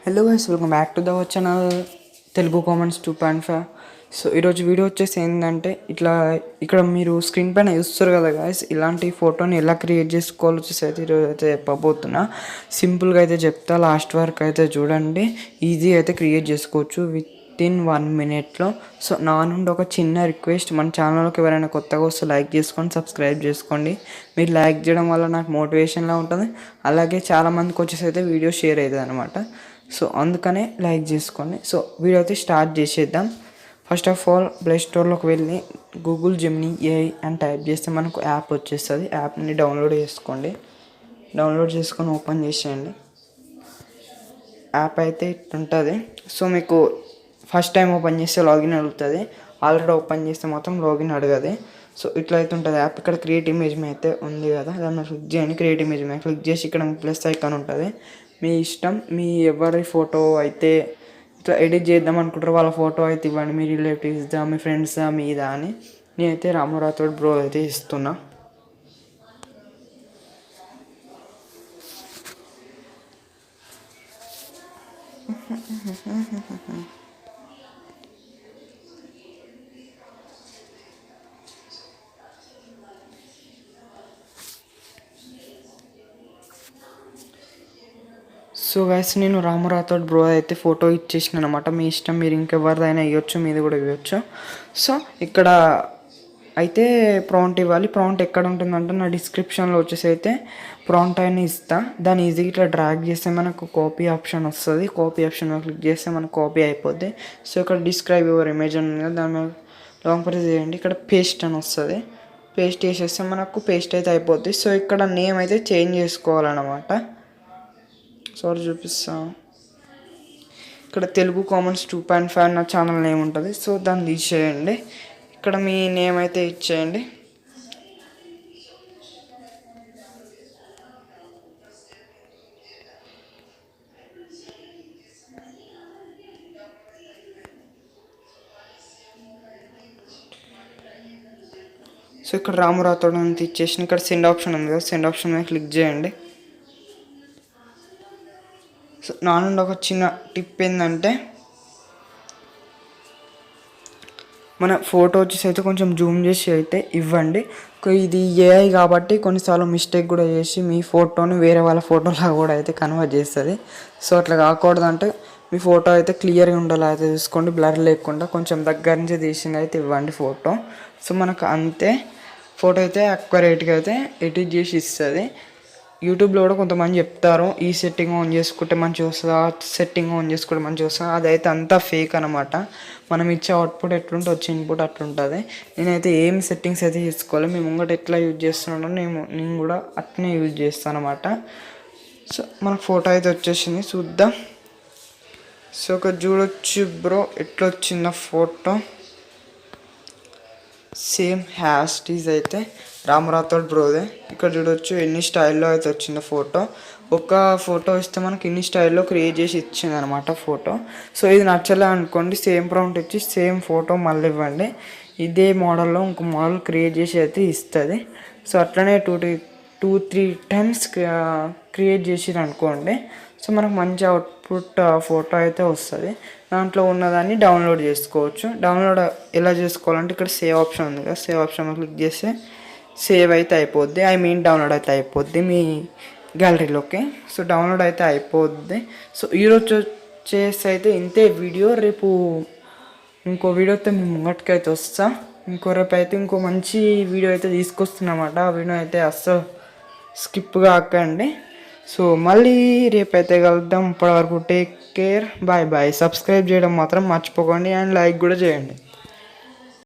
Hello guys, welcome back to the our channel Telugu comments 2.5. So ఈరోజు video వచ్చేసి ఏంటంటే ఇక్కడ మీరు స్క్రీన్ పైన చూస్తారు కదా గైస్, ఇలాంటి ఫోటోని ఎలా క్రియేట్ చేసుకోవాలో వచ్చేసి అయితే ఈరోజు అయితే చెప్పబోతున్నా. సింపుల్గా అయితే చెప్తా, లాస్ట్ వరకు అయితే చూడండి. ఈజీ అయితే క్రియేట్ చేసుకోవచ్చు వితిన్ 1 minute. సో నా నుండి ఒక చిన్న రిక్వెస్ట్, మన ఛానల్కి ఎవరైనా కొత్తగా వస్తే లైక్ చేసుకొని సబ్స్క్రైబ్ చేసుకోండి. మీరు లైక్ చేయడం వల్ల నాకు మోటివేషన్లా ఉంటుంది, అలాగే చాలామందికి వచ్చేసి అయితే వీడియో షేర్ అవుతుంది అనమాట. సో అందుకనే లైక్ చేసుకోండి. సో వీడియో అయితే స్టార్ట్ చేసేద్దాం. ఫస్ట్ ఆఫ్ ఆల్ ప్లే స్టోర్లోకి వెళ్ళి గూగుల్ జెమినీ ఏఐ అని టైప్ చేస్తే మనకు యాప్ వచ్చేస్తుంది. యాప్ని డౌన్లోడ్ చేసుకోండి. డౌన్లోడ్ చేసుకొని ఓపెన్ చేసేయండి. యాప్ అయితే ఇట్లుంటుంది. సో మీకు ఫస్ట్ టైం ఓపెన్ చేస్తే లాగిన్ అడుగుతుంది, ఆల్రెడీ ఓపెన్ చేస్తే మాత్రం లాగిన్ అడగదు. సో ఇట్లా అయితే ఉంటుంది యాప్. ఇక్కడ క్రియేట్ ఇమేజ్ అయితే ఉంది కదా, దాన్ని క్లిక్ చేయండి. క్రియేట్ ఇమేజ్ మీద క్లిక్ చేసి ఇక్కడ ప్లస్ ఐకాన్ ఉంటుంది. మీ ఇష్టం, మీ ఎవరి ఫోటో అయితే ఇట్లా ఎడిట్ చేద్దాం అనుకుంటారో వాళ్ళ ఫోటో అయితే ఇవ్వండి. మీ రిలేటివ్స్దా, మీ ఫ్రెండ్స్దా, మీదా అని. నేనైతే రాము రాథోడ్ బ్రో అయితే ఇస్తున్నా. సో గైస్, నేను రాము రాథోడ్ బ్రో అయితే ఫోటో ఇచ్చేసిన అనమాట. మీ ఇష్టం, మీరు ఇంకెవరిదైనా ఇవ్వచ్చు, మీది కూడా ఇవ్వచ్చు. సో ఇక్కడ అయితే ప్రాంప్ట్ ఇవ్వాలి. ప్రాంప్ట్ ఎక్కడ ఉంటుందంటే నా డిస్క్రిప్షన్లో వచ్చేసి అయితే ప్రాంప్ట్ అని ఇస్తా. దాన్ని ఈజీగా ఇట్లా డ్రాగ్ చేస్తే మనకు కాపీ ఆప్షన్ వస్తుంది. కాపీ ఆప్షన్ మీద క్లిక్ చేస్తే మనకు కాపీ అయిపోద్ది. సో ఇక్కడ డిస్క్రైబ్ యువర్ ఇమేజ్ అని ఉంది కదా, దాని మీద లాంగ్ ప్రెస్ చేయండి. ఇక్కడ పేస్ట్ అని వస్తుంది. పేస్ట్ చేసేస్తే మనకు పేస్ట్ అయితే అయిపోద్ది. సో ఇక్కడ నేమ్ అయితే చేంజ్ చేసుకోవాలన్నమాట. సారీ చూపిస్తాను. ఇక్కడ తెలుగు కామెంట్స్ 2.5 నా ఛానల్ నేమ్ ఉంటుంది. సో దాన్ని తీసేయండి. ఇక్కడ మీ నేమ్ అయితే ఇచ్చేయండి. సో ఇక్కడ రాము రాథోడ్ అని ఇచ్చేసి ఇక్కడ సెండ్ ఆప్షన్ ఉంది కదా, సెండ్ ఆప్షన్ మీద క్లిక్ చేయండి. సో నా నుండి ఒక చిన్న టిప్ ఏంటంటే, మన ఫోటో వచ్చేసి అయితే కొంచెం జూమ్ చేసి అయితే ఇవ్వండి. ఇది ఏఐ కాబట్టి కొన్నిసార్లు మిస్టేక్ కూడా చేసి మీ ఫోటోని వేరే వాళ్ళ ఫోటోలా కూడా అయితే కన్వర్ట్ చేస్తుంది. సో అట్లా కాకూడదంటే మీ ఫోటో అయితే క్లియర్గా ఉండాలి అయితే చూసుకోండి, బ్లర్ లేకుండా కొంచెం దగ్గర నుంచి తీసింది అయితే ఇవ్వండి ఫోటో. సో మనకు అంతే ఫోటో అయితే అక్యురేట్గా అయితే ఎడిట్ చేసి ఇస్తుంది. యూట్యూబ్లో కూడా కొంతమంది చెప్తారు ఈ సెట్టింగ్ ఆన్ చేసుకుంటే మంచిగా వస్తుంది, ఆ సెట్టింగ్ ఆన్ చేసుకుంటే మంచిగా వస్తుంది. అదైతే అంతా ఫేక్ అనమాట. మనం ఇచ్చే అవుట్పుట్ ఎట్లుంటే వచ్చే ఇన్పుట్ అట్లుంటుంది. నేనైతే ఏం సెట్టింగ్స్ అయితే తీసుకోవాలి, మేము ముంగట ఎట్లా యూజ్ చేస్తున్నానో నేను కూడా అట్నే యూజ్ చేస్తాను అనమాట. సో మనకు ఫోటో అయితే వచ్చేసింది, చూద్దాం. సో ఒక చూడొచ్చు బ్రో ఎట్లా వచ్చిందో ఫోటో. సేమ్ హ్యాస్టీస్ అయితే రాము రాథోడ్ బ్రోదే. ఇక్కడ చూడొచ్చు ఎన్ని స్టైల్లో అయితే వచ్చిందో ఫోటో. ఒక ఫోటో ఇస్తే మనకి ఇన్ని స్టైల్లో క్రియేట్ చేసి ఇచ్చింది అనమాట ఫోటో. సో ఇది నచ్చలే అనుకోండి, సేమ్ ప్రాంప్ట్ ఇచ్చి సేమ్ ఫోటో మళ్ళీ ఇవ్వండి. ఇదే మోడల్లో ఇంకో మోడల్ క్రియేట్ చేసి అయితే ఇస్తుంది. సో అట్లనే 2-3 times క్రియేట్ చేసిరు అనుకోండి. సో మనకు మంచి అవుట్పుట్ ఫోటో అయితే వస్తుంది. దాంట్లో ఉన్నదాన్ని డౌన్లోడ్ చేసుకోవచ్చు. డౌన్లోడ్ ఎలా చేసుకోవాలంటే ఇక్కడ సేవ్ ఆప్షన్ ఉంది కదా, సేవ్ ఆప్షన్ క్లిక్ చేస్తే సేవ్ అయితే అయిపోద్ది. డౌన్లోడ్ అయితే అయిపోద్ది మీ గ్యాలరీలోకి. సో డౌన్లోడ్ అయితే అయిపోద్ది. సో ఈరోజు వచ్చేసి అయితే ఇంతే వీడియో. రేపు ఇంకో వీడియోతో మేము ముంగటికి అయితే వస్తా. రేపు అయితే ఇంకో మంచి వీడియో అయితే తీసుకొస్తున్నమాట. ఆ వీడియో అయితే అస్సలు స్కిప్ కాకండి. సో మళ్ళీ రేపైతే కలుద్దాం. ఇప్పటివరకు take care, bye bye. Subscribe చేయడం మాత్రం మర్చిపోకండి అండ్ లైక్ కూడా చేయండి.